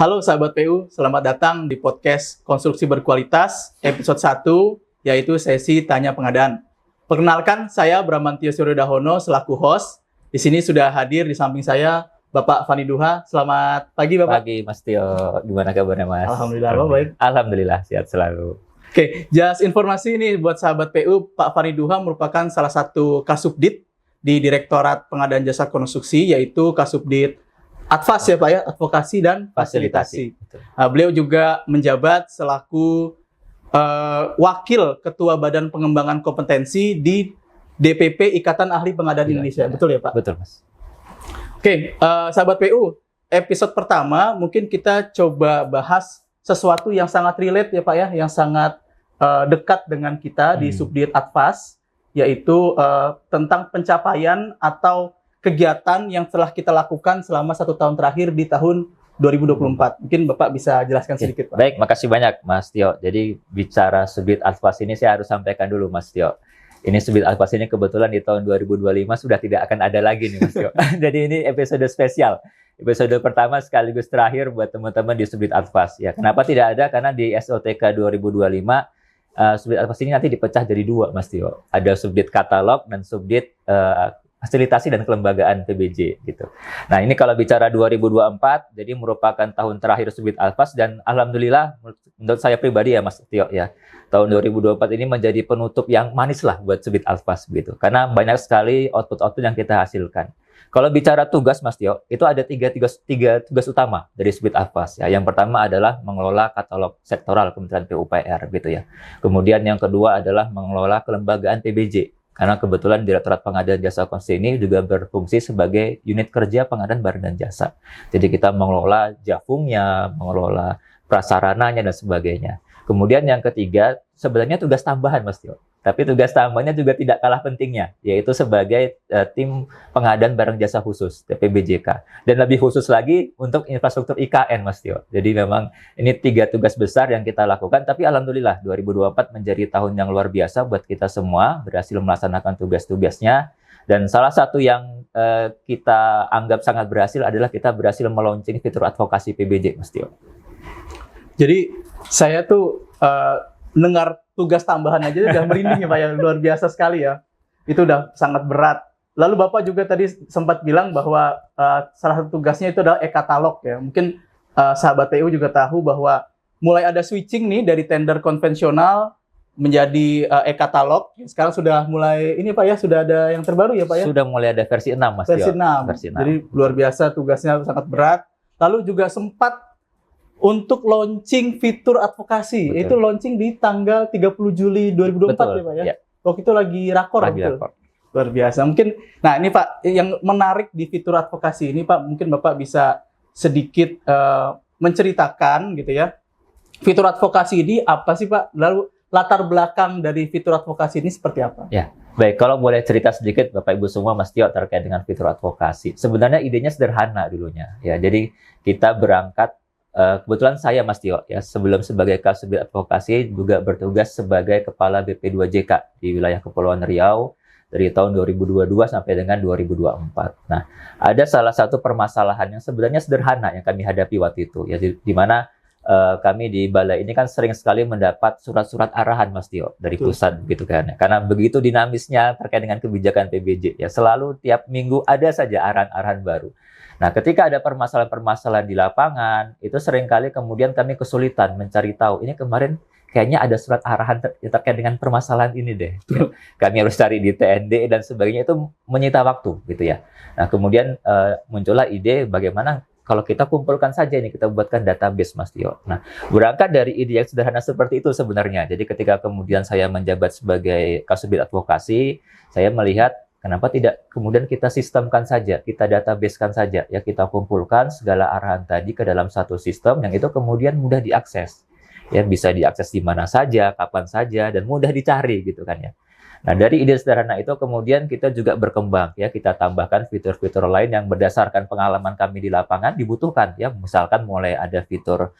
Halo sahabat PU, selamat datang di podcast Konstruksi Berkualitas episode 1, yaitu sesi Tanya Pengadaan. Perkenalkan, saya Bramantio Suryodahono selaku host. Di sini sudah hadir di samping saya Bapak Fani Duha. Selamat pagi Bapak. Pagi Mas Tio, gimana kabarnya Mas? Alhamdulillah, baik. Alhamdulillah, sehat selalu. Oke, just informasi ini buat sahabat PU, Pak Fani Duha merupakan salah satu Kasubdit di Direktorat Pengadaan Jasa Konstruksi, yaitu Kasubdit Advas ya Pak ya, Advokasi dan Fasilitasi. Beliau juga menjabat selaku Wakil Ketua Badan Pengembangan Kompetensi di DPP Ikatan Ahli Pengadaan Indonesia. Betul ya Pak? Betul Mas. Oke, sahabat PU, episode pertama mungkin kita coba bahas sesuatu yang sangat relate ya Pak ya, yang sangat dekat dengan kita di Subdit Advas, yaitu tentang pencapaian atau kegiatan yang telah kita lakukan selama 1 tahun terakhir di tahun 2024. Mungkin Bapak bisa jelaskan sedikit, Pak. Baik, makasih banyak Mas Tio. Jadi bicara Subdit Advas ini saya harus sampaikan dulu Mas Tio. Ini Subdit Advas ini kebetulan di tahun 2025 sudah tidak akan ada lagi nih Mas Tio. Jadi ini episode spesial. Episode pertama sekaligus terakhir buat teman-teman di Subdit Advas. Ya, kenapa tidak ada? Karena di SOTK 2025 Subdit Advas ini nanti dipecah jadi 2 Mas Tio. Ada Subdit Katalog dan Subdit Fasilitasi dan Kelembagaan PBJ gitu. Nah, ini kalau bicara 2024 jadi merupakan tahun terakhir Subdit Advas dan alhamdulillah menurut saya pribadi ya Mas Tio ya. Tahun 2024 ini menjadi penutup yang manis lah buat Subdit Advas gitu. Karena banyak sekali output-output yang kita hasilkan. Kalau bicara tugas Mas Tio, itu ada tiga tugas utama dari Subdit Advas ya. Yang pertama adalah mengelola katalog sektoral Kementerian PUPR gitu ya. Kemudian yang kedua adalah mengelola kelembagaan PBJ. Karena kebetulan Direktorat Pengadaan Jasa Konstruksi ini juga berfungsi sebagai unit kerja pengadaan barang dan jasa. Jadi kita mengelola jafungnya, mengelola prasarananya dan sebagainya. Kemudian yang ketiga, sebenarnya tugas tambahan Mas Tio. Tapi tugas tambahannya juga tidak kalah pentingnya, yaitu sebagai tim pengadaan barang jasa khusus, TPBJK. Dan lebih khusus lagi untuk infrastruktur IKN Mas Tio. Jadi memang ini 3 tugas besar yang kita lakukan, tapi alhamdulillah 2024 menjadi tahun yang luar biasa buat kita semua, berhasil melaksanakan tugas-tugasnya. Dan salah satu yang kita anggap sangat berhasil adalah kita berhasil melaunching fitur advokasi PBJ Mas Tio. Jadi saya tuh dengar tugas tambahan aja udah merinding ya Pak ya, luar biasa sekali ya. Itu udah sangat berat. Lalu Bapak juga tadi sempat bilang bahwa salah satu tugasnya itu adalah e-katalog ya. Mungkin sahabat PU juga tahu bahwa mulai ada switching nih dari tender konvensional menjadi e-katalog. Sekarang sudah mulai ini Pak ya, sudah ada yang terbaru ya Pak ya? Sudah mulai ada versi 6 Mas Tio. Versi 6. Versi 6. Jadi luar biasa, tugasnya sangat berat. Lalu juga sempat untuk launching fitur advokasi. Betul. Itu launching di tanggal 30 Juli 2024 Betul, ya Pak ya? ya. Waktu itu lagi rakor. Lagi betul? rakor. Luar biasa. Mungkin, nah ini Pak, yang menarik di fitur advokasi ini Pak, mungkin Bapak bisa sedikit menceritakan gitu ya. Fitur advokasi ini apa sih Pak? Lalu latar belakang dari fitur advokasi ini seperti apa? Ya, baik. Kalau boleh cerita sedikit Bapak Ibu semua Mas Tio terkait dengan fitur advokasi. Sebenarnya idenya sederhana dulunya. Ya, jadi kita berangkat kebetulan saya Mas Tio ya sebelum sebagai Kasubdit Advokasi juga bertugas sebagai Kepala BP2JK di wilayah Kepulauan Riau dari tahun 2022 sampai dengan 2024. Nah, ada salah satu permasalahan yang sebenarnya sederhana yang kami hadapi waktu itu ya di mana kami di balai ini kan sering sekali mendapat surat-surat arahan Mas Tio dari pusat gitu kan. Karena begitu dinamisnya terkait dengan kebijakan PBJ ya selalu tiap minggu ada saja arahan-arahan baru. Nah, ketika ada permasalahan-permasalahan di lapangan, itu seringkali kemudian kami kesulitan mencari tahu, ini kemarin kayaknya ada surat arahan terkait dengan permasalahan ini deh. Ya. Kami harus cari di TND dan sebagainya, itu menyita waktu gitu ya. Nah, kemudian muncullah ide bagaimana kalau kita kumpulkan saja ini, kita buatkan database Mas Tio. Nah, berangkat dari ide yang sederhana seperti itu sebenarnya. Jadi ketika kemudian saya menjabat sebagai Kasubdit Advokasi, saya melihat kenapa tidak kemudian kita sistemkan saja, kita databasekan saja, ya kita kumpulkan segala arahan tadi ke dalam satu sistem yang itu kemudian mudah diakses. Ya bisa diakses di mana saja, kapan saja, dan mudah dicari gitu kan ya. Nah, dari ide sederhana itu kemudian kita juga berkembang ya, kita tambahkan fitur-fitur lain yang berdasarkan pengalaman kami di lapangan dibutuhkan ya, misalkan mulai ada fitur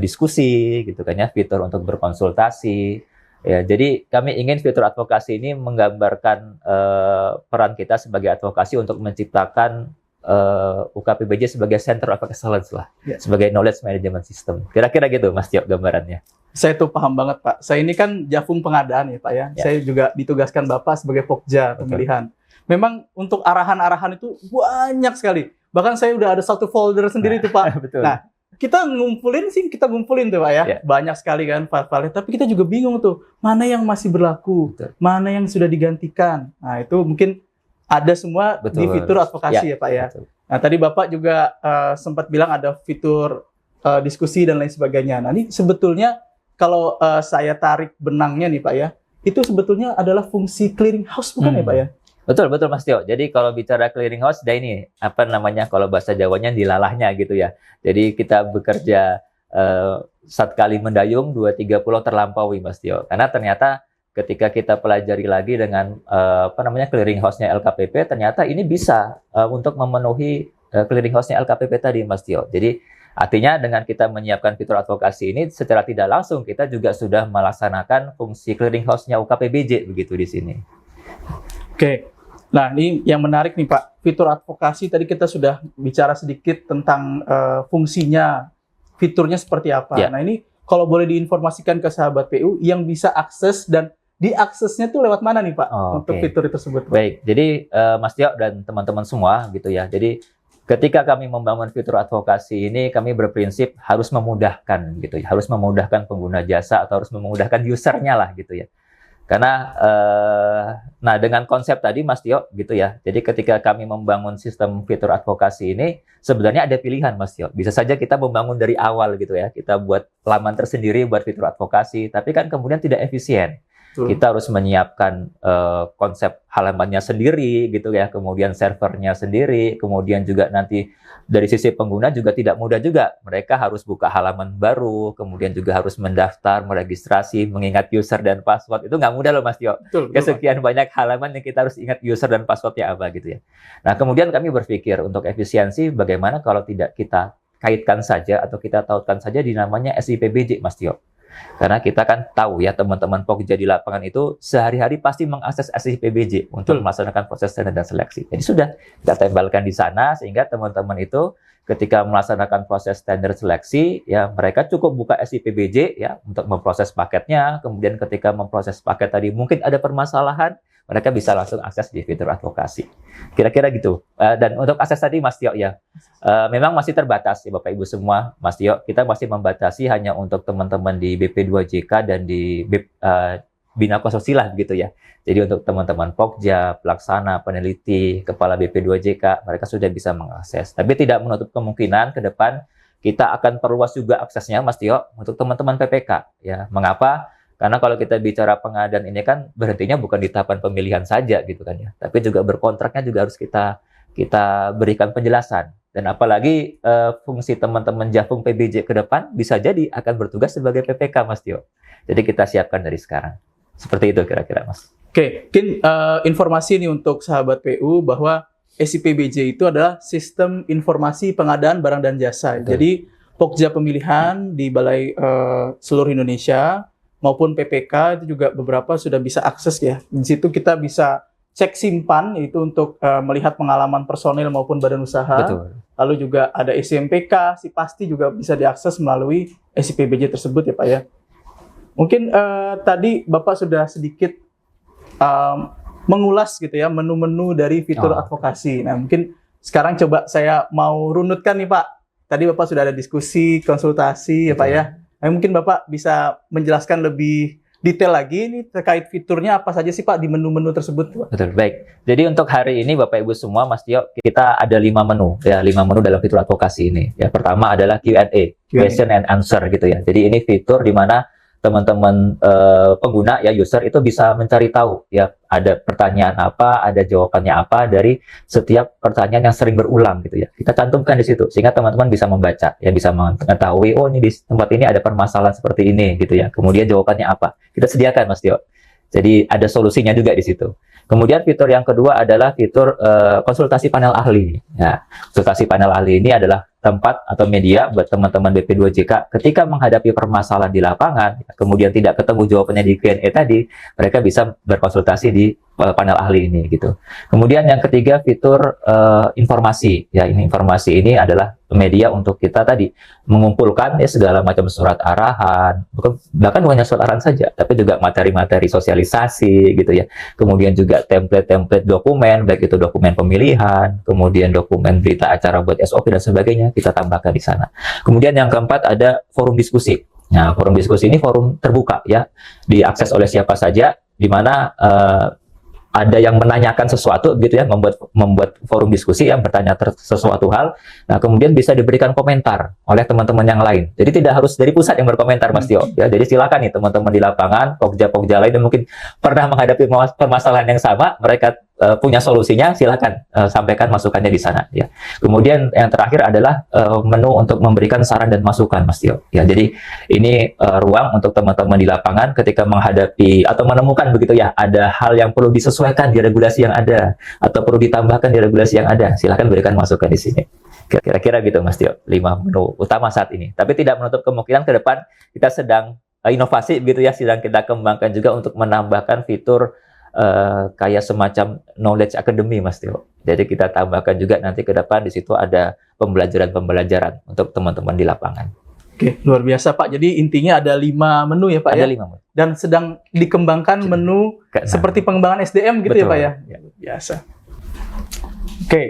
diskusi gitu kan ya, fitur untuk berkonsultasi. Ya, jadi kami ingin fitur advokasi ini menggambarkan peran kita sebagai advokasi untuk menciptakan UKPBJ sebagai Center of Excellence lah, Ya. sebagai Knowledge Management System. Kira-kira gitu Mas Tio gambarannya. Saya tuh paham banget Pak. Saya ini kan Jafung pengadaan ya Pak ya. Ya. Saya juga ditugaskan Bapak sebagai Pokja Betul. pemilihan. Memang untuk arahan-arahan itu banyak sekali. Bahkan saya udah ada satu folder sendiri tuh Pak. Betul. Nah, kita ngumpulin tuh Pak ya. Ya. Banyak sekali kan file-file. Tapi kita juga bingung tuh, mana yang masih berlaku, Betul. mana yang sudah digantikan. Nah, itu mungkin ada semua di Betul. fitur advokasi ya Pak ya. Betul. Nah, tadi Bapak juga sempat bilang ada fitur diskusi dan lain sebagainya. Nah, ini sebetulnya kalau saya tarik benangnya nih Pak ya, itu sebetulnya adalah fungsi clearing house bukan ya Pak ya? Betul Mas Tio. Jadi kalau bicara clearing house, dah ini apa namanya kalau bahasa Jawanya dilalahnya gitu ya. Jadi kita bekerja satkali mendayung 2-3 pulau terlampaui Mas Tio. Karena ternyata ketika kita pelajari lagi dengan clearing house-nya LKPP, ternyata ini bisa untuk memenuhi clearing house-nya LKPP tadi Mas Tio. Jadi artinya dengan kita menyiapkan fitur advokasi ini secara tidak langsung kita juga sudah melaksanakan fungsi clearing house-nya UKPBJ begitu di sini. Oke. Nah, ini yang menarik nih Pak. Fitur advokasi tadi kita sudah bicara sedikit tentang fungsinya, fiturnya seperti apa. Ya. Nah, ini kalau boleh diinformasikan ke sahabat PU yang bisa akses dan diaksesnya tuh lewat mana nih Pak untuk Oke. fitur tersebut? Pak? Baik, jadi Mas Tio dan teman-teman semua gitu ya. Jadi ketika kami membangun fitur advokasi ini, kami berprinsip harus memudahkan gitu ya, harus memudahkan pengguna jasa atau harus memudahkan usernya lah gitu ya. Karena nah dengan konsep tadi Mas Tio gitu ya. Jadi ketika kami membangun sistem fitur advokasi ini sebenarnya ada pilihan Mas Tio. Bisa saja kita membangun dari awal gitu ya. Kita buat laman tersendiri buat fitur advokasi, tapi kan kemudian tidak efisien. Betul. Kita harus menyiapkan konsep halamannya sendiri gitu ya, kemudian servernya sendiri, kemudian juga nanti dari sisi pengguna juga tidak mudah juga. Mereka harus buka halaman baru, kemudian juga harus mendaftar, meregistrasi, mengingat user dan password. Itu nggak mudah loh Mas Tio. Betul, betul, Pak. Kesekian banyak halaman yang kita harus ingat user dan passwordnya apa gitu ya. Nah kemudian kami berpikir untuk efisiensi bagaimana kalau tidak kita kaitkan saja atau kita tautkan saja di namanya SIPBJ Mas Tio. Karena kita kan tahu ya teman-teman Pokja di lapangan itu sehari-hari pasti mengakses SIPBJ untuk melaksanakan proses tender dan seleksi. Jadi sudah kita tempelkan di sana sehingga teman-teman itu ketika melaksanakan proses tender seleksi ya mereka cukup buka SIPBJ ya untuk memproses paketnya. Kemudian ketika memproses paket tadi mungkin ada permasalahan, mereka bisa langsung akses di fitur advokasi. Kira-kira gitu. Dan untuk akses tadi Mas Tio ya, memang masih terbatas ya Bapak Ibu semua, Mas Tio. Kita masih membatasi hanya untuk teman-teman di BP2JK dan di Bina Konsorsilah gitu ya. Jadi untuk teman-teman Pokja, pelaksana, peneliti, kepala BP2JK, mereka sudah bisa mengakses. Tapi tidak menutup kemungkinan ke depan kita akan perluas juga aksesnya Mas Tio untuk teman-teman PPK. Ya, mengapa? Karena kalau kita bicara pengadaan ini kan berhentinya bukan di tahapan pemilihan saja gitu kan ya, tapi juga berkontraknya juga harus kita berikan penjelasan. Dan apalagi fungsi teman-teman Jafung PBJ ke depan bisa jadi akan bertugas sebagai PPK Mas Tio. Jadi kita siapkan dari sekarang. Seperti itu kira-kira Mas. Oke, mungkin informasi nih untuk sahabat PU bahwa SIPBJ itu adalah Sistem Informasi Pengadaan Barang dan Jasa. Betul. Jadi Pokja pemilihan di Balai seluruh Indonesia maupun PPK itu juga beberapa sudah bisa akses ya. Di situ kita bisa cek simpan yaitu untuk melihat pengalaman personil maupun badan usaha. Betul. Lalu juga ada SIMPK, pasti juga bisa diakses melalui SIPBJ tersebut ya Pak ya. Mungkin tadi Bapak sudah sedikit mengulas gitu ya menu-menu dari fitur advokasi. Nah mungkin sekarang coba saya mau runutkan nih Pak. Tadi Bapak sudah ada diskusi, konsultasi ya Pak ya. Nah, mungkin Bapak bisa menjelaskan lebih detail lagi nih terkait fiturnya apa saja sih Pak di menu-menu tersebut Pak? Betul, baik. Jadi untuk hari ini Bapak Ibu semua, Mas Tio, kita ada 5 menu ya, 5 menu dalam fitur advokasi ini. Ya, pertama adalah Q&A, question and answer gitu ya. Jadi ini fitur di mana teman-teman pengguna ya user itu bisa mencari tahu ya ada pertanyaan apa, ada jawabannya apa dari setiap pertanyaan yang sering berulang gitu ya. Kita cantumkan di situ sehingga teman-teman bisa membaca ya, bisa mengetahui oh ini di tempat ini ada permasalahan seperti ini gitu ya. Kemudian jawabannya apa? Kita sediakan Mas Tio. Jadi ada solusinya juga di situ. Kemudian fitur yang kedua adalah fitur konsultasi panel ahli. Ya, konsultasi panel ahli ini adalah tempat atau media buat teman-teman BP2JK ketika menghadapi permasalahan di lapangan, kemudian tidak ketemu jawabannya di Q&A tadi, mereka bisa berkonsultasi di panel ahli ini gitu. Kemudian yang ketiga, fitur informasi. Ya, ini informasi ini adalah media untuk kita tadi mengumpulkan ya segala macam surat arahan, bahkan bukan hanya surat arahan saja, tapi juga materi-materi sosialisasi gitu ya. Kemudian juga template-template dokumen, baik itu dokumen pemilihan, kemudian dokumen berita acara buat SOP dan sebagainya, kita tambahkan di sana. Kemudian yang keempat ada forum diskusi. Nah, forum diskusi ini forum terbuka ya, diakses oleh siapa saja, di mana ada yang menanyakan sesuatu gitu ya, membuat forum diskusi yang bertanya sesuatu hal. Nah, kemudian bisa diberikan komentar oleh teman-teman yang lain. Jadi tidak harus dari pusat yang berkomentar, Mas Tio. Ya, jadi silakan nih teman-teman di lapangan, pokja-pokja lain yang mungkin pernah menghadapi permasalahan yang sama, mereka punya solusinya, silakan sampaikan masukannya di sana ya. Kemudian yang terakhir adalah menu untuk memberikan saran dan masukan, Mas Tio. Ya, jadi ini ruang untuk teman-teman di lapangan ketika menghadapi atau menemukan begitu ya, ada hal yang perlu disesuaikan di regulasi yang ada atau perlu ditambahkan di regulasi yang ada, silakan berikan masukan di sini. Kira-kira gitu, Mas Tio, 5 menu utama saat ini. Tapi tidak menutup kemungkinan ke depan kita sedang inovasi begitu ya, sedang kita kembangkan juga untuk menambahkan fitur kayak semacam knowledge academy, Mas Tio. Jadi kita tambahkan juga nanti ke depan di situ ada pembelajaran-pembelajaran untuk teman-teman di lapangan. Oke, luar biasa Pak. Jadi intinya ada 5 menu ya Pak Ada ya? 5 menu. Dan sedang dikembangkan menu seperti pengembangan SDM gitu. Betul. Ya Pak ya? Luar biasa. Oke,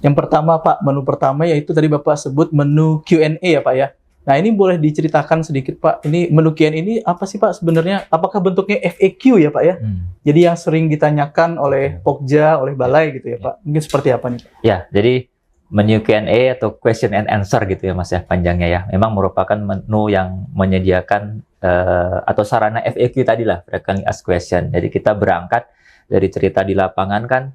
yang pertama Pak, menu pertama yaitu tadi Bapak sebut menu Q&A ya Pak ya? Nah, ini boleh diceritakan sedikit Pak, ini menu Q&A ini apa sih Pak sebenarnya? Apakah bentuknya FAQ ya Pak ya? Jadi yang sering ditanyakan oleh Pokja, oleh Balai gitu ya Pak? Mungkin seperti apa nih Pak? Ya, jadi menu Q&A atau question and answer gitu ya Mas ya, panjangnya ya. Memang merupakan menu yang menyediakan atau sarana FAQ tadi lah, frequently asked question. Jadi kita berangkat dari cerita di lapangan kan,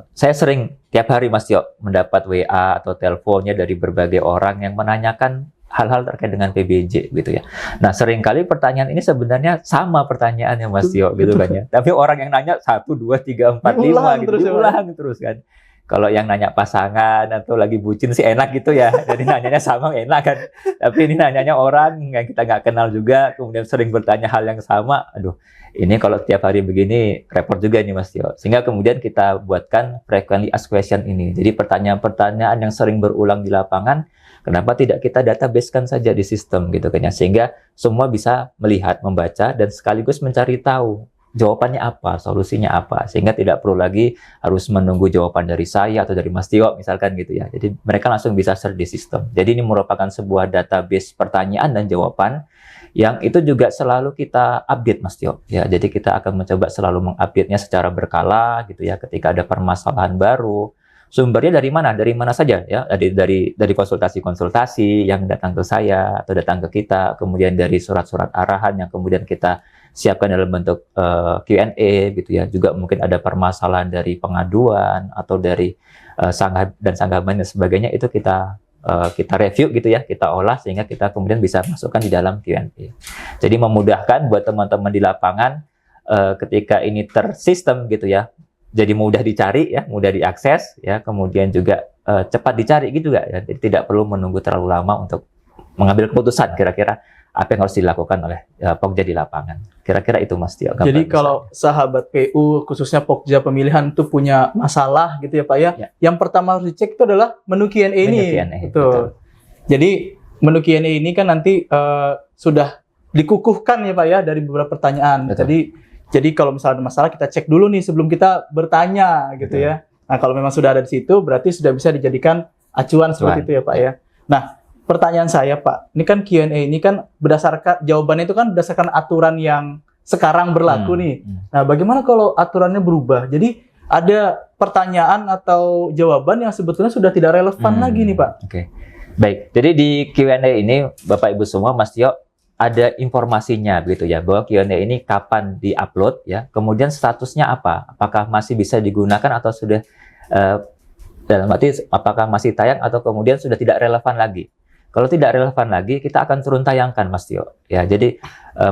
saya sering tiap hari Mas Tio mendapat WA atau teleponnya dari berbagai orang yang menanyakan hal-hal terkait dengan PBJ gitu ya. Nah, seringkali pertanyaan ini sebenarnya sama pertanyaannya Mas Tio gitu kan ya. Tapi orang yang nanya 1, 2, 3, 4, 5 gitu, diulang terus kan. Kalau yang nanya pasangan atau lagi bucin sih enak gitu ya. Jadi nanyanya sama enak kan. Tapi ini nanyanya orang yang kita nggak kenal juga, kemudian sering bertanya hal yang sama. Aduh, ini kalau tiap hari begini repot juga nih Mas Tio. Sehingga kemudian kita buatkan frequently asked question ini. Jadi pertanyaan-pertanyaan yang sering berulang di lapangan, kenapa tidak kita databasekan saja di sistem gitu kan ya. Sehingga semua bisa melihat, membaca, dan sekaligus mencari tahu jawabannya apa, solusinya apa, sehingga tidak perlu lagi harus menunggu jawaban dari saya atau dari Mas Tio misalkan gitu ya. Jadi mereka langsung bisa search di sistem. Jadi ini merupakan sebuah database pertanyaan dan jawaban yang itu juga selalu kita update Mas Tio. Ya, jadi kita akan mencoba selalu mengupdate-nya secara berkala gitu ya, ketika ada permasalahan baru. Sumbernya dari mana? Dari mana saja ya? Dari konsultasi-konsultasi yang datang ke saya atau datang ke kita, kemudian dari surat-surat arahan yang kemudian kita siapkan dalam bentuk Q&A gitu ya. Juga mungkin ada permasalahan dari pengaduan atau dari sanggah dan sanggahan dan sebagainya, itu kita review gitu ya, kita olah sehingga kita kemudian bisa masukkan di dalam Q&A. Jadi memudahkan buat teman-teman di lapangan ketika ini tersistem gitu ya. Jadi mudah dicari ya, mudah diakses ya, kemudian juga cepat dicari gitu ya. Jadi tidak perlu menunggu terlalu lama untuk mengambil keputusan kira-kira apa yang harus dilakukan oleh Pokja di lapangan. Kira-kira itu Mas Tio. Jadi kalau sahabat PU khususnya Pokja pemilihan itu punya masalah gitu ya Pak ya, yang pertama harus dicek itu adalah menu Q&A ini. Betul. Jadi menu Q&A ini kan nanti sudah dikukuhkan ya Pak ya dari beberapa pertanyaan. Betul. Jadi kalau misalnya ada masalah kita cek dulu nih sebelum kita bertanya gitu ya. Nah, kalau memang sudah ada di situ berarti sudah bisa dijadikan acuan seperti itu ya Pak ya. Nah, pertanyaan saya Pak, ini kan Q&A ini kan berdasarkan jawabannya itu kan berdasarkan aturan yang sekarang berlaku nih. Nah, bagaimana kalau aturannya berubah? Jadi ada pertanyaan atau jawaban yang sebetulnya sudah tidak relevan lagi nih Pak. Oke. Baik. Jadi di Q&A ini Bapak Ibu semua, Mas Tio, ada informasinya begitu ya, bahwa Q&A ini kapan di-upload ya, kemudian statusnya apa, apakah masih bisa digunakan atau sudah dalam arti apakah masih tayang atau kemudian sudah tidak relevan lagi. Kalau tidak relevan lagi, kita akan turun tayangkan, Mas Tio. Ya, jadi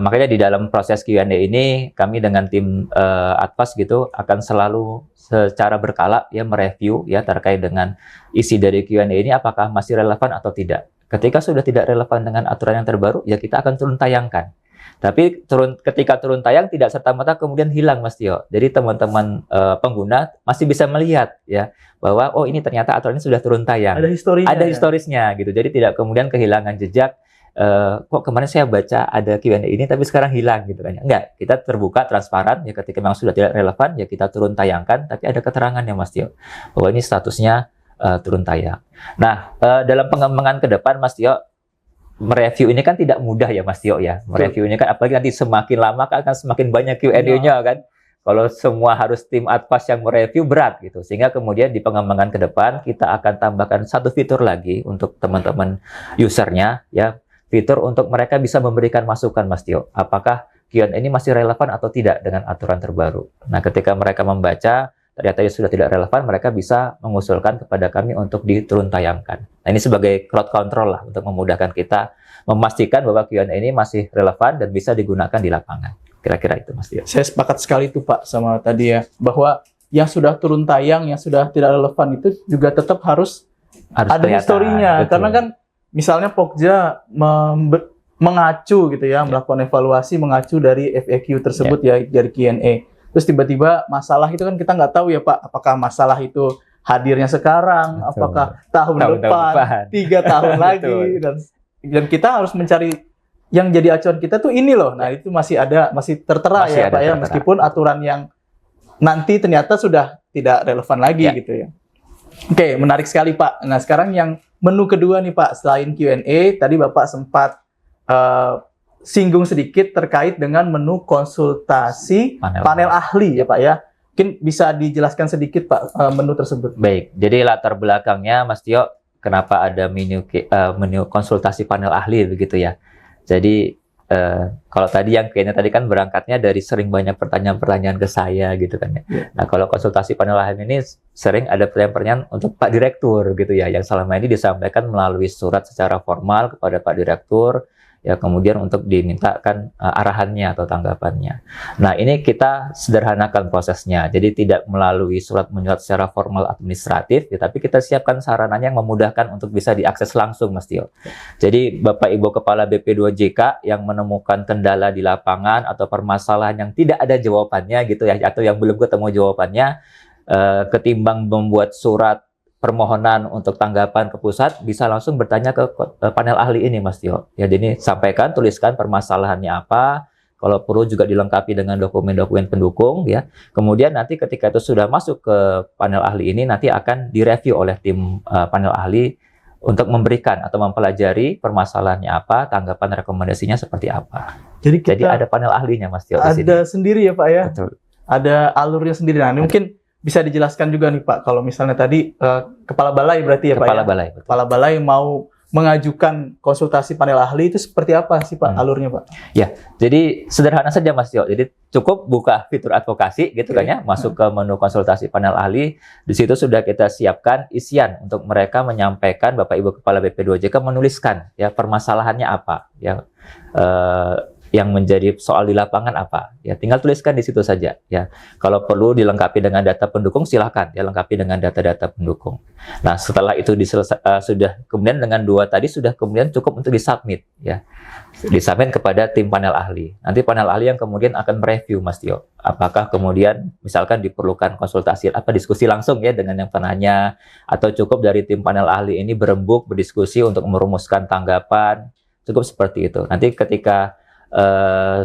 makanya di dalam proses Q&A ini kami dengan tim Advas gitu akan selalu secara berkala ya mereview ya terkait dengan isi dari Q&A ini apakah masih relevan atau tidak. Ketika sudah tidak relevan dengan aturan yang terbaru, ya kita akan turun tayangkan. Tapi ketika turun tayang tidak serta-merta kemudian hilang, Mas Tio. Jadi teman-teman pengguna masih bisa melihat ya bahwa oh ini ternyata aturan ini sudah turun tayang. Ada historinya. Ada historisnya gitu. Jadi tidak kemudian kehilangan jejak. Kok kemarin saya baca ada Q&A ini tapi sekarang hilang gitu kan. Enggak, kita terbuka, transparan ya ketika memang sudah tidak relevan ya kita turun tayangkan tapi ada keterangannya, Mas Tio. Bahwa ini statusnya turun tayang. Nah, dalam pengembangan ke depan, Mas Tio, mereview ini kan tidak mudah ya, Mas Tio ya. Mereview ini kan apalagi nanti semakin lama kan akan semakin banyak Q&A-nya kan. Kalau semua harus tim Advas yang mereview berat gitu. Sehingga kemudian di pengembangan ke depan kita akan tambahkan satu fitur lagi untuk teman-teman usernya ya. Fitur untuk mereka bisa memberikan masukan, Mas Tio. Apakah Q&A ini masih relevan atau tidak dengan aturan terbaru. Nah, ketika mereka membaca ternyata sudah tidak relevan, mereka bisa mengusulkan kepada kami untuk diturun tayangkan. Nah, ini sebagai crowd control lah untuk memudahkan kita memastikan bahwa Q&A ini masih relevan dan bisa digunakan di lapangan. Kira-kira itu, Mas Tio. Saya sepakat sekali itu Pak sama tadi ya, bahwa yang sudah turun tayang, yang sudah tidak relevan itu juga tetap harus ada kelihatan. historinya. Betul. Karena kan misalnya Pokja mengacu gitu ya, melakukan evaluasi mengacu dari FAQ tersebut ya dari Q&A. Terus tiba-tiba masalah itu kan kita nggak tahu ya Pak, apakah masalah itu hadirnya sekarang, Betul. apakah tahun depan, 3 tahun lagi, dan kita harus mencari yang jadi acuan kita tuh ini loh. Nah itu masih tertera Masih ya Pak ya, tertera. meskipun aturan yang nanti ternyata sudah tidak relevan lagi gitu ya. Oke, menarik sekali Pak. Nah sekarang yang menu kedua nih Pak, selain Q&A, tadi Bapak sempat singgung sedikit terkait dengan menu konsultasi panel ahli ya Pak ya. Mungkin bisa dijelaskan sedikit Pak menu tersebut. Baik, jadi latar belakangnya Mas Tio, kenapa ada menu konsultasi panel ahli begitu ya. Jadi kalau tadi yang kayaknya tadi kan berangkatnya dari sering banyak pertanyaan-pertanyaan ke saya gitu kan ya. Nah kalau konsultasi panel ahli ini sering ada pertanyaan-pertanyaan untuk Pak Direktur gitu ya, yang selama ini disampaikan melalui surat secara formal kepada Pak Direktur. Ya kemudian untuk dimintakan arahannya atau tanggapannya. Nah ini kita sederhanakan prosesnya, jadi tidak melalui surat menyurat secara formal administratif, ya, tapi kita siapkan sarananya yang memudahkan untuk bisa diakses langsung, Mas Tio. Jadi Bapak Ibu Kepala BP2JK yang menemukan kendala di lapangan atau permasalahan yang tidak ada jawabannya gitu ya, atau yang belum ketemu jawabannya, ketimbang membuat surat permohonan untuk tanggapan ke pusat, bisa langsung bertanya ke panel ahli ini, Mas Tio. Ya, jadi sampaikan, tuliskan permasalahannya apa, kalau perlu juga dilengkapi dengan dokumen-dokumen pendukung, ya. Kemudian nanti ketika itu sudah masuk ke panel ahli ini, nanti akan direview oleh tim panel ahli untuk memberikan atau mempelajari permasalahannya apa, tanggapan rekomendasinya seperti apa. Jadi ada panel ahlinya, Mas Tio. Ada sendiri ya Pak ya? Betul. Ada alurnya sendiri. Nah, ini mungkin bisa dijelaskan juga nih Pak, kalau misalnya tadi Kepala Balai berarti ya Pak ya? Balai, betul. Kepala Balai mau mengajukan konsultasi panel ahli itu seperti apa sih Pak alurnya Pak? Ya, jadi sederhana saja Mas Tio. Jadi cukup buka fitur advokasi gitu kan ya, masuk ke menu konsultasi panel ahli. Di situ sudah kita siapkan isian untuk mereka menyampaikan, Bapak Ibu Kepala BP2JK menuliskan ya permasalahannya apa ya. Yang menjadi soal di lapangan apa ya, tinggal tuliskan di situ saja ya. Kalau perlu dilengkapi dengan data pendukung silakan ya, lengkapi dengan data-data pendukung. Nah setelah itu sudah kemudian dengan dua tadi sudah kemudian cukup untuk disubmit ya, disubmit kepada tim panel ahli. Nanti panel ahli yang kemudian akan mereview, Mas Tio, apakah kemudian misalkan diperlukan konsultasi diskusi langsung ya dengan yang penanya, atau cukup dari tim panel ahli ini berembuk berdiskusi untuk merumuskan tanggapan, cukup seperti itu. Nanti ketika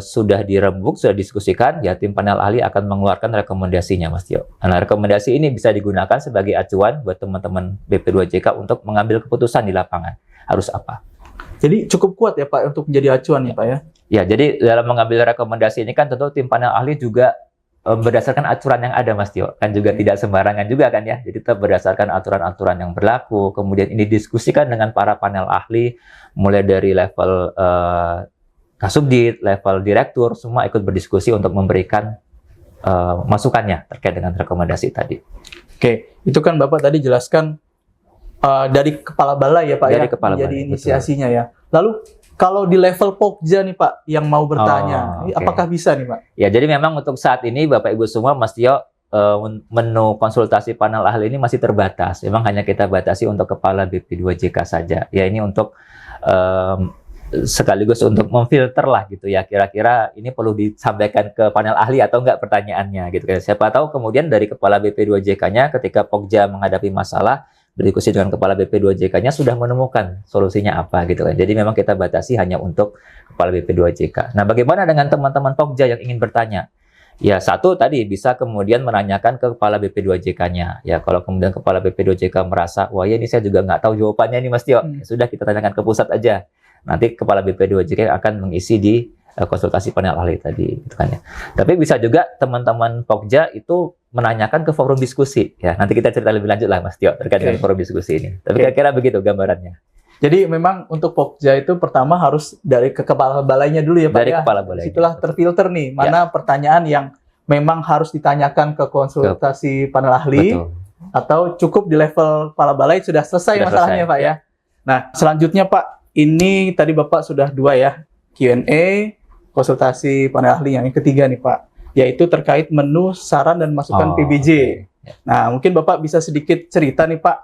sudah dirembuk, sudah diskusikan, ya tim panel ahli akan mengeluarkan rekomendasinya, Mas Tio. Nah, rekomendasi ini bisa digunakan sebagai acuan buat teman-teman BP2JK untuk mengambil keputusan di lapangan. Harus apa? Jadi cukup kuat ya Pak untuk menjadi acuan ya Pak ya? Ya, jadi dalam mengambil rekomendasi ini kan tentu tim panel ahli juga berdasarkan aturan yang ada, Mas Tio. Kan juga tidak sembarangan juga kan ya. Jadi tetap berdasarkan aturan-aturan yang berlaku. Kemudian ini diskusikan dengan para panel ahli, mulai dari level Kasubdit, level direktur, semua ikut berdiskusi untuk memberikan masukannya terkait dengan rekomendasi tadi. Oke, itu kan Bapak tadi jelaskan dari kepala balai ya Pak Dari ya, kepala jadi balai, inisiasinya ya. Lalu kalau di level Pokja nih Pak, yang mau bertanya, Oh, oke. apakah bisa nih Pak? Ya, jadi memang untuk saat ini Bapak Ibu semua, Mas Tio, menu konsultasi panel ahli ini masih terbatas. Memang hanya kita batasi untuk kepala BP2JK saja. Ya, ini untuk sekaligus untuk memfilter lah gitu ya. Kira-kira ini perlu disampaikan ke panel ahli atau enggak pertanyaannya gitu kan. Siapa tahu kemudian dari kepala BP2JK-nya ketika Pokja menghadapi masalah, berdiskusi dengan kepala BP2JK-nya sudah menemukan solusinya apa gitu kan. Jadi memang kita batasi hanya untuk kepala BP2JK. Nah, bagaimana dengan teman-teman Pokja yang ingin bertanya? Ya, satu tadi bisa kemudian menanyakan ke kepala BP2JK-nya. Ya, kalau kemudian kepala BP2JK merasa, wah ya ini saya juga nggak tahu jawabannya nih Mas Tio. Ya, sudah kita tanyakan ke pusat aja. Nanti kepala BP2JK akan mengisi di konsultasi panel ahli tadi, gitu kan ya. Tapi bisa juga teman-teman Pokja itu menanyakan ke forum diskusi. Ya, nanti kita cerita lebih lanjut lah Mas Tio terkait dengan forum diskusi ini. Tapi kira-kira begitu gambarannya. Jadi memang untuk Pokja itu pertama harus dari ke kepala balainya dulu ya Pak Dari ya. kepala balainya. Itulah terfilter nih, mana pertanyaan yang memang harus ditanyakan ke konsultasi panel ahli. Betul. Atau cukup di level kepala balai sudah selesai masalahnya Pak ya. Nah, selanjutnya Pak, ini tadi Bapak sudah 2 ya, Q&A, konsultasi panel ahli. Yang ketiga nih Pak, yaitu terkait menu saran dan masukan PBJ. Okay. Nah, mungkin Bapak bisa sedikit cerita nih Pak,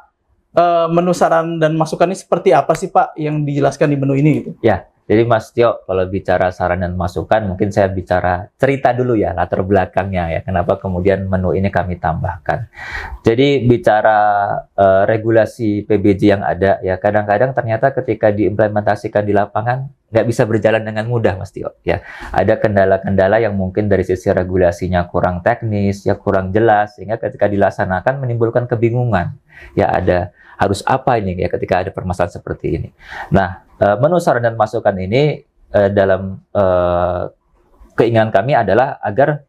menu saran dan masukan ini seperti apa sih Pak yang dijelaskan di menu ini gitu? Ya, jadi Mas Tio, kalau bicara saran dan masukan, mungkin saya bicara cerita dulu ya, latar belakangnya ya, kenapa kemudian menu ini kami tambahkan. Jadi bicara regulasi PBJ yang ada, ya kadang-kadang ternyata ketika diimplementasikan di lapangan, nggak bisa berjalan dengan mudah Mas Tio. Ya, ada kendala-kendala yang mungkin dari sisi regulasinya kurang teknis, ya kurang jelas, sehingga ketika dilaksanakan menimbulkan kebingungan. Ya ada harus apa ini ya ketika ada permasalahan seperti ini. Nah, menu saran dan masukan ini dalam keinginan kami adalah agar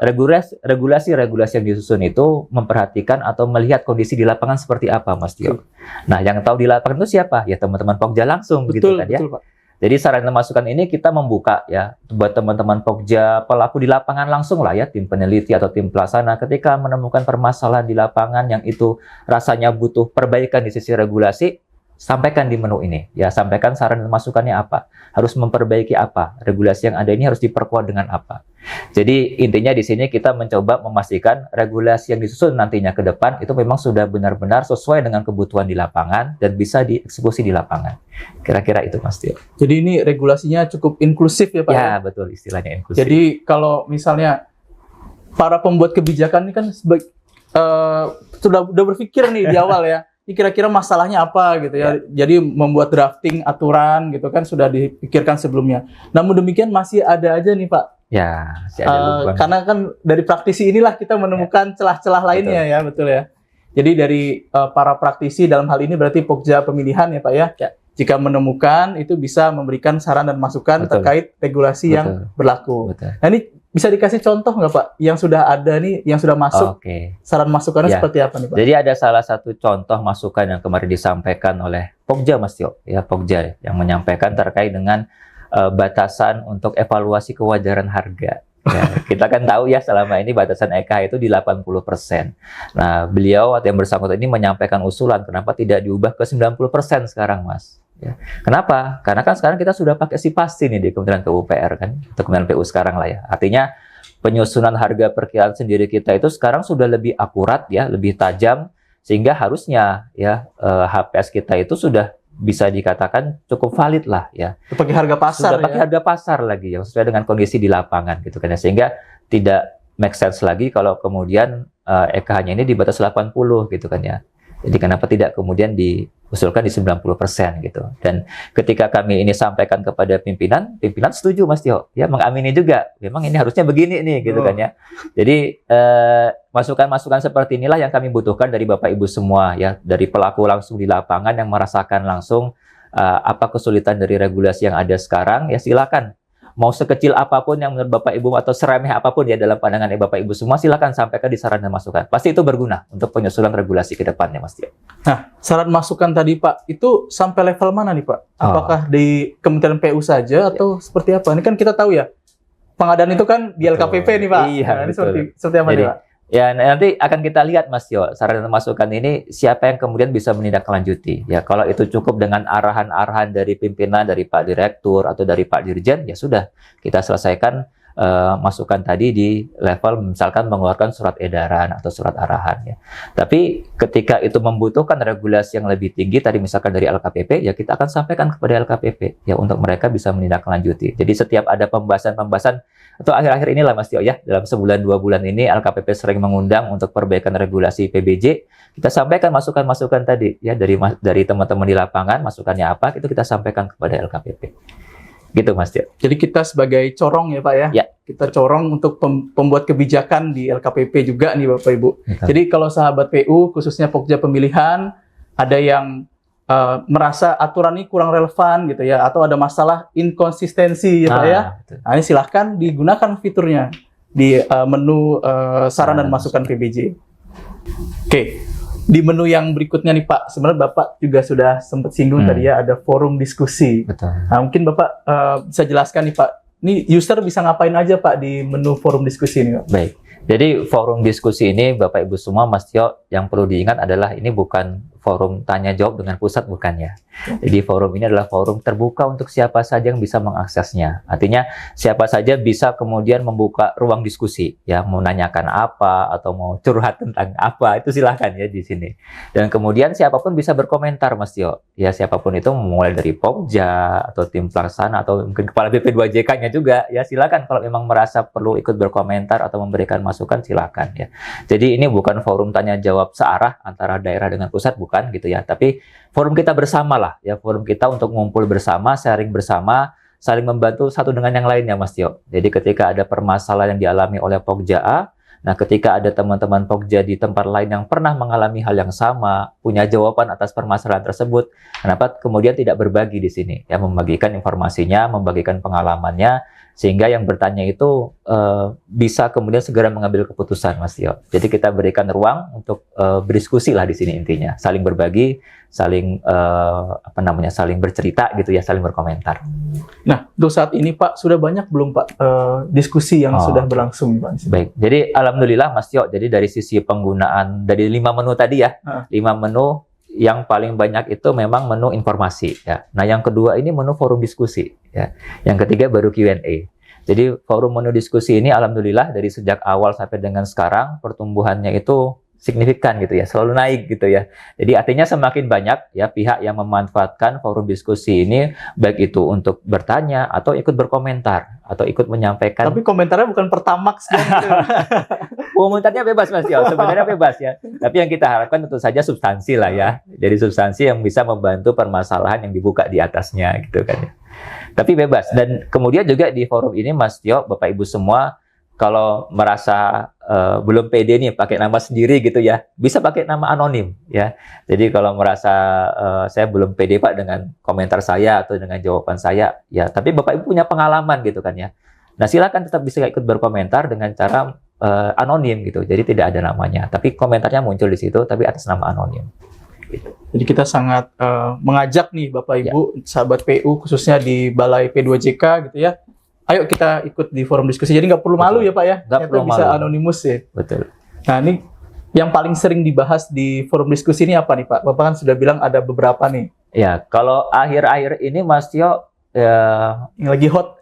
regulasi-regulasi yang disusun itu memperhatikan atau melihat kondisi di lapangan seperti apa, Mas Tio. Nah, yang tahu di lapangan itu siapa? Ya teman-teman Pokja langsung, begitu kan ya. Betul, Pak. Jadi saran dan masukan ini kita membuka ya buat teman-teman Pokja, pelaku di lapangan langsung lah ya, tim peneliti atau tim pelaksana ketika menemukan permasalahan di lapangan yang itu rasanya butuh perbaikan di sisi regulasi, sampaikan di menu ini ya, sampaikan saran dan masukannya apa, harus memperbaiki apa, regulasi yang ada ini harus diperkuat dengan apa. Jadi intinya di sini kita mencoba memastikan regulasi yang disusun nantinya ke depan itu memang sudah benar-benar sesuai dengan kebutuhan di lapangan dan bisa dieksekusi di lapangan. Kira-kira itu Mas Tio. Jadi ini regulasinya cukup inklusif ya Pak? Ya, betul istilahnya inklusif. Jadi kalau misalnya para pembuat kebijakan ini kan sudah berpikir nih di awal ya, ini kira-kira masalahnya apa gitu ya. Jadi membuat drafting aturan gitu kan sudah dipikirkan sebelumnya. Namun demikian masih ada aja nih Pak. Ya, masih ada lubang. Karena kan dari praktisi inilah kita menemukan celah-celah lainnya ya, betul ya. Jadi dari para praktisi dalam hal ini berarti Pokja pemilihan ya Pak ya. Jika menemukan itu bisa memberikan saran dan masukan terkait regulasi yang berlaku. Nah ini bisa dikasih contoh nggak Pak yang sudah ada nih, yang sudah masuk? Saran masukannya seperti apa nih Pak? Jadi ada salah satu contoh masukan yang kemarin disampaikan oleh Pokja Mas Tio, ya Pokja yang menyampaikan terkait dengan batasan untuk evaluasi kewajaran harga. Ya, kita kan tahu ya selama ini batasan EKH itu di 80%. Nah, beliau atau yang bersangkutan ini menyampaikan usulan kenapa tidak diubah ke 90% sekarang, Mas. Ya. Kenapa? Karena kan sekarang kita sudah pakai SIPASTI nih di Kementerian PUPR kan, atau Kementerian PU sekarang lah ya. Artinya penyusunan harga perkiraan sendiri kita itu sekarang sudah lebih akurat ya, lebih tajam sehingga harusnya ya HPS kita itu sudah bisa dikatakan cukup valid lah ya. Pakai harga pasar. Sudah pakai harga pasar lagi yang sesuai dengan kondisi di lapangan gitu kan ya. Sehingga tidak make sense lagi kalau kemudian EKH-nya ini di batas 80 gitu kan ya. Jadi kenapa tidak kemudian diusulkan di 90% gitu. Dan ketika kami ini sampaikan kepada pimpinan setuju Mas Tio. Ya mengamini juga. Memang ini harusnya begini nih gitu kan ya. Jadi masukan-masukan seperti inilah yang kami butuhkan dari Bapak Ibu semua ya. Dari pelaku langsung di lapangan yang merasakan langsung apa kesulitan dari regulasi yang ada sekarang. Ya silakan. Mau sekecil apapun yang menurut Bapak Ibu atau seremeh apapun ya dalam pandangan Bapak Ibu semua, silakan sampaikan di saran dan masukan. Pasti itu berguna untuk penyusunan regulasi ke depannya, Mas Tio. Nah, saran masukan tadi Pak, itu sampai level mana nih Pak? Apakah di Kementerian PU saja atau seperti apa? Ini kan kita tahu ya, pengadaan itu kan di LKPP nih Pak. Iya, nah, ini seperti apa nih Pak? Ya, nanti akan kita lihat Mas Tio, saran dan masukan ini siapa yang kemudian bisa menindaklanjuti. Ya, kalau itu cukup dengan arahan-arahan dari pimpinan, dari Pak Direktur atau dari Pak Dirjen, ya sudah kita selesaikan masukan tadi di level misalkan mengeluarkan surat edaran atau surat arahan ya. Tapi ketika itu membutuhkan regulasi yang lebih tinggi tadi misalkan dari LKPP ya kita akan sampaikan kepada LKPP ya untuk mereka bisa menindaklanjuti. Jadi setiap ada pembahasan-pembahasan atau akhir-akhir inilah Mas Tio ya dalam sebulan 2 bulan ini LKPP sering mengundang untuk perbaikan regulasi PBJ. Kita sampaikan masukan-masukan tadi ya dari teman-teman di lapangan masukannya apa itu kita sampaikan kepada LKPP. Gitu Mas Tio. Jadi kita sebagai corong ya Pak ya, Ya. kita corong untuk pembuat kebijakan di LKPP juga nih Bapak Ibu. Betul. Jadi kalau sahabat PU khususnya Pokja pemilihan ada yang merasa aturan ini kurang relevan gitu ya, atau ada masalah inkonsistensi ya Pak ya. Betul. Nah, ini silahkan digunakan fiturnya di menu saran dan Nah, masukan PBJ. Oke. Di menu yang berikutnya nih Pak, sebenarnya Bapak juga sudah sempat singgung tadi ya, ada forum diskusi. Betul. Nah, mungkin Bapak bisa jelaskan nih Pak, ini user bisa ngapain aja Pak di menu forum diskusi ini Pak? Baik. Jadi forum diskusi ini Bapak Ibu semua Mas Tio yang perlu diingat adalah ini bukan forum tanya jawab dengan pusat bukan ya. Jadi forum ini adalah forum terbuka untuk siapa saja yang bisa mengaksesnya. Artinya siapa saja bisa kemudian membuka ruang diskusi ya, mau nanyakan apa atau mau curhat tentang apa itu silahkan ya di sini. Dan kemudian siapapun bisa berkomentar Mas Tio. Ya siapapun itu mulai dari Pokja atau tim pelaksana atau mungkin kepala BP2JK-nya juga ya silakan kalau memang merasa perlu ikut berkomentar atau memberikan masukan silakan ya. Jadi ini bukan forum tanya jawab searah antara daerah dengan pusat bukan gitu ya, tapi forum kita bersama lah ya, forum kita untuk ngumpul bersama, sharing bersama, saling membantu satu dengan yang lainnya Mas Tio. Jadi ketika ada permasalahan yang dialami oleh Pokja A, nah ketika ada teman-teman Pokja di tempat lain yang pernah mengalami hal yang sama, punya jawaban atas permasalahan tersebut, kenapa kemudian tidak berbagi di sini ya, membagikan informasinya, membagikan pengalamannya, sehingga yang bertanya itu bisa kemudian segera mengambil keputusan Mas Tio. Jadi kita berikan ruang untuk berdiskusi lah di sini intinya, saling berbagi, saling saling bercerita gitu ya, saling berkomentar. Nah, untuk saat ini Pak, sudah banyak belum Pak diskusi yang sudah berlangsung Pak? Baik, jadi alhamdulillah Mas Tio, jadi dari sisi penggunaan dari 5 menu tadi ya, 5 menu yang paling banyak itu memang menu informasi ya. Nah, yang kedua ini menu forum diskusi ya. Yang ketiga baru Q&A. Jadi forum menu diskusi ini alhamdulillah dari sejak awal sampai dengan sekarang pertumbuhannya itu signifikan gitu ya, selalu naik gitu ya. Jadi artinya semakin banyak ya pihak yang memanfaatkan forum diskusi ini, baik itu untuk bertanya atau ikut berkomentar atau ikut menyampaikan. Tapi komentarnya bukan pertamax gitu. Komentarnya bebas Mas Tio, sebenarnya bebas ya. Tapi yang kita harapkan tentu saja substansi lah ya. Jadi substansi yang bisa membantu permasalahan yang dibuka di atasnya gitu kan ya. Tapi bebas. Dan kemudian juga di forum ini Mas Tio, Bapak Ibu semua, kalau merasa belum pede nih pakai nama sendiri gitu ya, bisa pakai nama anonim ya. Jadi kalau merasa saya belum pede Pak dengan komentar saya atau dengan jawaban saya, ya tapi Bapak Ibu punya pengalaman gitu kan ya. Nah silakan tetap bisa ikut berkomentar dengan cara anonim gitu. Jadi tidak ada namanya, tapi komentarnya muncul di situ tapi atas nama anonim. Gitu. Jadi kita sangat mengajak nih Bapak Ibu, sahabat PU khususnya di Balai P2JK gitu ya. Ayo kita ikut di forum diskusi. Jadi nggak perlu malu ya Pak ya. Nggak perlu bisa malu. anonimus ya. Betul. Nah ini yang paling sering dibahas di forum diskusi ini apa nih Pak? Bapak kan sudah bilang ada beberapa nih. Ya kalau akhir-akhir ini Mas Tio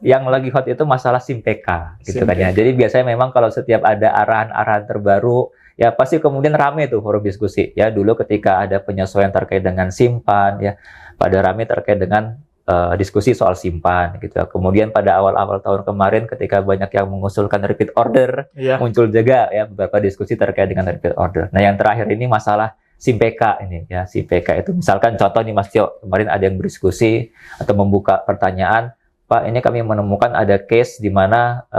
yang lagi hot itu masalah SIMPK gitu kan ya. Jadi biasanya memang kalau setiap ada arahan-arahan terbaru ya pasti kemudian rame tuh forum diskusi. Ya dulu ketika ada penyesuaian terkait dengan simpan ya pada rame terkait dengan diskusi soal simpan gitu. Kemudian pada awal-awal tahun kemarin ketika banyak yang mengusulkan repeat order, muncul juga ya beberapa diskusi terkait dengan repeat order. Nah, yang terakhir ini masalah SIMPK ini ya. SIMPK itu misalkan contoh nih Mas Tio, kemarin ada yang berdiskusi atau membuka pertanyaan, Pak, ini kami menemukan ada case di mana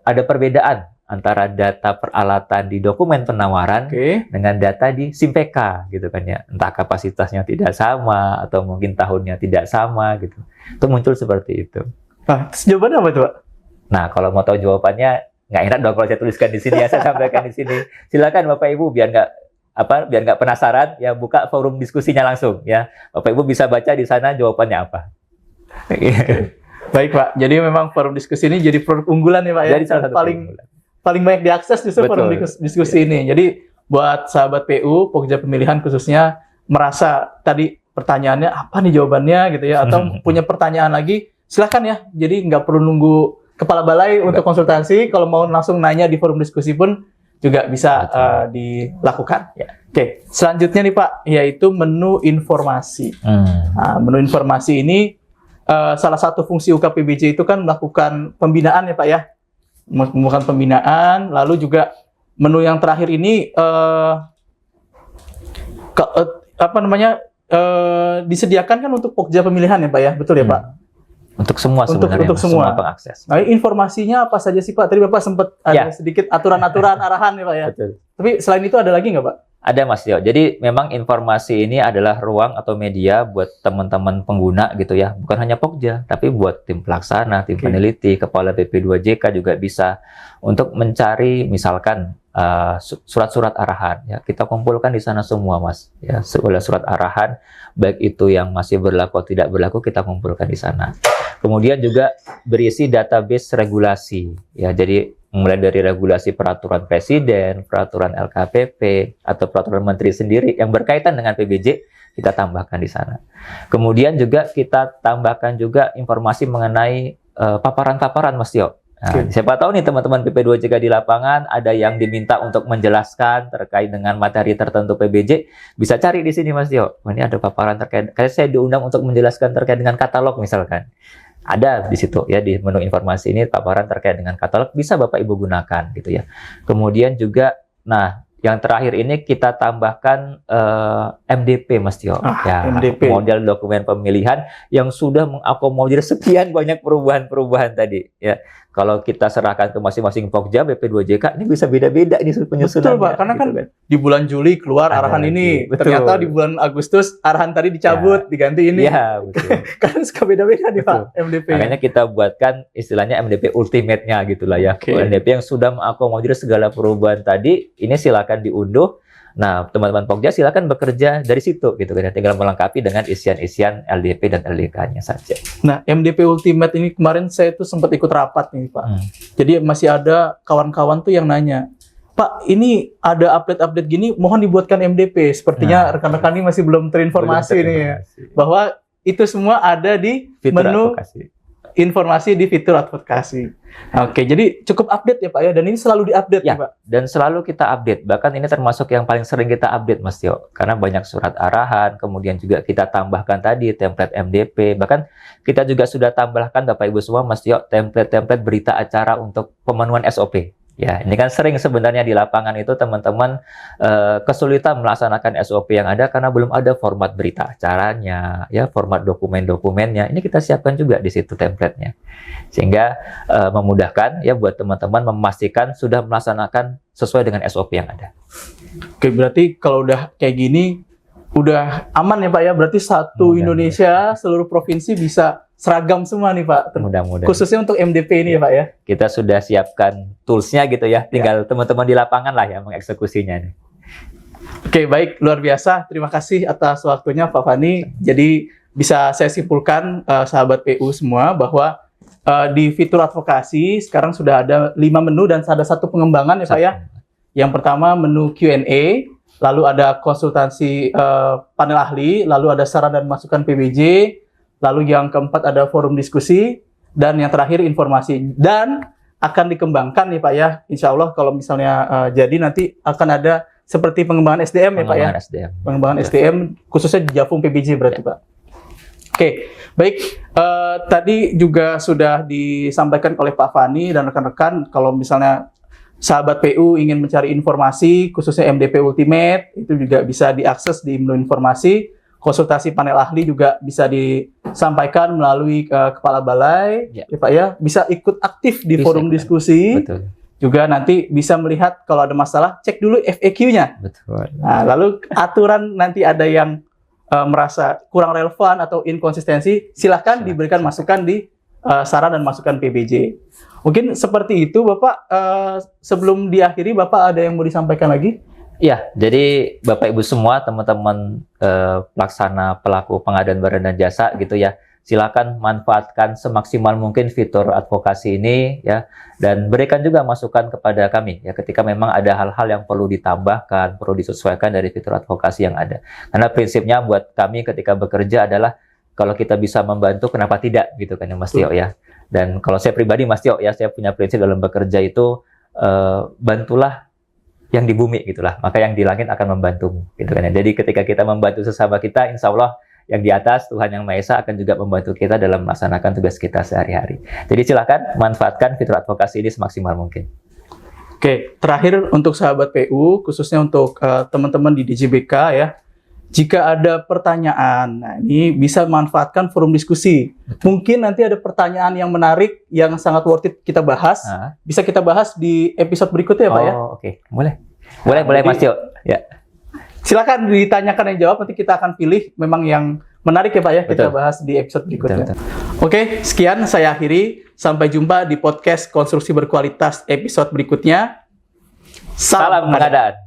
ada perbedaan antara data peralatan di dokumen penawaran dengan data di SIMPK gitu kan ya. Entah kapasitasnya tidak sama atau mungkin tahunnya tidak sama gitu. Itu muncul seperti itu. Nah, jawabannya apa tuh Pak? Nah, kalau mau tahu jawabannya nggak enak dong kalau saya tuliskan di sini ya, saya sampaikan di sini. Silakan Bapak Ibu biar nggak penasaran ya, buka forum diskusinya langsung ya. Bapak Ibu bisa baca di sana jawabannya apa. Baik Pak, jadi memang forum diskusi ini jadi produk unggulan ya Pak ya. Jadi salah satu paling unggulan. paling banyak diakses justru forum diskusi ini. Jadi buat sahabat PU, Pokja Pemilihan khususnya merasa tadi pertanyaannya apa nih jawabannya gitu ya, atau punya pertanyaan lagi, silahkan ya. Jadi nggak perlu nunggu kepala balai untuk konsultasi. Kalau mau langsung nanya di forum diskusi pun juga bisa dilakukan. Ya. Oke, selanjutnya nih Pak, yaitu menu informasi. Nah, menu informasi ini salah satu fungsi UKPBJ itu kan melakukan pembinaan ya Pak ya, melakukan pembinaan. Lalu juga menu yang terakhir ini disediakan kan untuk Pokja Pemilihan ya Pak ya, betul ya Pak? Untuk semua sebenarnya, untuk semua pengakses. Nah, informasinya apa saja sih Pak? Tadi Bapak sempat ada sedikit aturan-aturan arahan ya Pak ya. Betul. Tapi selain itu ada lagi nggak Pak? Ada Mas Tio. Jadi memang informasi ini adalah ruang atau media buat teman-teman pengguna gitu ya. Bukan hanya Pokja, tapi buat tim pelaksana, tim peneliti, kepala BP2JK juga bisa untuk mencari misalkan surat-surat arahan ya. Kita kumpulkan di sana semua Mas. Ya, surat arahan baik itu yang masih berlaku atau tidak berlaku kita kumpulkan di sana. Kemudian juga berisi database regulasi ya. Jadi mulai dari regulasi peraturan presiden, peraturan LKPP atau peraturan menteri sendiri yang berkaitan dengan PBJ kita tambahkan di sana. Kemudian juga kita tambahkan juga informasi mengenai paparan-paparan Mas Tio. Nah, siapa tahu nih teman-teman PP2JK di lapangan ada yang diminta untuk menjelaskan terkait dengan materi tertentu PBJ, bisa cari di sini Mas Tio. Ini ada paparan terkait, kayak saya diundang untuk menjelaskan terkait dengan katalog misalkan. Ada di situ ya, di menu informasi ini paparan terkait dengan katalog bisa Bapak Ibu gunakan gitu ya. Kemudian juga, nah yang terakhir ini kita tambahkan MDP Mas Tio, ya, MDP. Model dokumen pemilihan yang sudah mengakomodir sekian banyak perubahan-perubahan tadi ya. Kalau kita serahkan ke masing-masing Pokja BP2JK ini bisa beda-beda ini penyusunannya. Betul Pak, karena gitu kan di bulan Juli keluar arahan ini, ternyata di bulan Agustus arahan tadi dicabut, diganti ini. Iya, betul. Kan suka beda-beda nih Pak MDP. Makanya kita buatkan istilahnya MDP ultimate-nya gitulah ya. MDP yang sudah mengakomodir segala perubahan tadi, ini silakan diunduh. Nah, teman-teman Pokja silakan bekerja dari situ gitu kan. Tinggal melengkapi dengan isian-isian LDP dan LDK-nya saja. Nah, MDP Ultimate ini kemarin saya tuh sempat ikut rapat nih, Pak. Jadi masih ada kawan-kawan tuh yang nanya, "Pak, ini ada update-update gini, mohon dibuatkan MDP." Sepertinya rekan-rekan ini masih belum terinformasi nih ya, bahwa itu semua ada di fitur menu advokasi. Informasi di fitur advokasi. Oke, jadi cukup update ya Pak ya, dan ini selalu diupdate ya Pak? Dan selalu kita update, bahkan ini termasuk yang paling sering kita update Mas Tio, karena banyak surat arahan, kemudian juga kita tambahkan tadi template MDP, bahkan kita juga sudah tambahkan Bapak Ibu semua Mas Tio, template-template berita acara untuk pemenuhan SOP. Ya, ini kan sering sebenarnya di lapangan itu teman-teman kesulitan melaksanakan SOP yang ada karena belum ada format berita acaranya, ya, format dokumen-dokumennya. Ini kita siapkan juga di situ template-nya. Sehingga memudahkan ya buat teman-teman memastikan sudah melaksanakan sesuai dengan SOP yang ada. Oke, berarti kalau udah kayak gini udah aman ya Pak ya, berarti satu Indonesia, seluruh provinsi bisa seragam semua nih Pak. Mudah-mudahan. Khususnya untuk MDP ini ya Pak ya. Kita sudah siapkan tools-nya gitu ya, tinggal teman-teman di lapangan lah yang mengeksekusinya nih. Oke, baik, luar biasa. Terima kasih atas waktunya Pak Fani. Jadi bisa saya simpulkan sahabat PU semua bahwa di fitur advokasi sekarang sudah ada 5 menu dan ada 1 pengembangan ya Pak ya. Yang pertama menu Q&A, lalu ada konsultasi panel ahli, lalu ada saran dan masukan PBJ, lalu yang keempat ada forum diskusi, dan yang terakhir informasi. Dan akan dikembangkan nih Pak ya, insya Allah kalau misalnya jadi nanti akan ada seperti pengembangan SDM ya Pak ya. Pengembangan SDM khususnya di Javum PBJ berarti Pak. Oke, baik. Tadi juga sudah disampaikan oleh Pak Fani dan rekan-rekan kalau misalnya sahabat PU ingin mencari informasi khususnya MDP Ultimate itu juga bisa diakses di menu informasi. Konsultasi panel ahli juga bisa disampaikan melalui kepala balai, ya Pak ya. Bisa ikut aktif di forum diskusi. Betul. Juga nanti bisa melihat kalau ada masalah, cek dulu FAQ-nya. Betul. Nah, lalu aturan nanti ada yang merasa kurang relevan atau inkonsistensi, silahkan diberikan masukan di saran dan masukan PBJ. Mungkin seperti itu Bapak. Sebelum diakhiri, Bapak ada yang mau disampaikan lagi? Ya, jadi Bapak Ibu semua, teman-teman pelaksana pelaku pengadaan barang dan jasa gitu ya, silakan manfaatkan semaksimal mungkin fitur advokasi ini ya, dan berikan juga masukan kepada kami ya ketika memang ada hal-hal yang perlu ditambahkan, perlu disesuaikan dari fitur advokasi yang ada. Karena prinsipnya buat kami ketika bekerja adalah kalau kita bisa membantu kenapa tidak gitu kan ya Mas Tio ya. Dan kalau saya pribadi Mas Tio ya, saya punya prinsip dalam bekerja itu bantulah yang di bumi gitulah, maka yang di langit akan membantumu gitu kan ya. Jadi ketika kita membantu sesama kita, insya Allah yang di atas Tuhan Yang Maha Esa akan juga membantu kita dalam melaksanakan tugas kita sehari-hari. Jadi silakan manfaatkan fitur advokasi ini semaksimal mungkin. Oke, terakhir untuk sahabat PU, khususnya untuk teman-teman di DJBK ya, jika ada pertanyaan, nah ini bisa manfaatkan forum diskusi. Mungkin nanti ada pertanyaan yang menarik, yang sangat worth it kita bahas. Bisa kita bahas di episode berikutnya ya Pak ya? Oke. Boleh Mas Tio. Ya. Silakan ditanyakan yang jawab, nanti kita akan pilih memang yang menarik ya Pak ya, kita bahas di episode berikutnya. Betul. Oke, sekian saya akhiri. Sampai jumpa di podcast Konstruksi Berkualitas episode berikutnya. Salam pengadaan.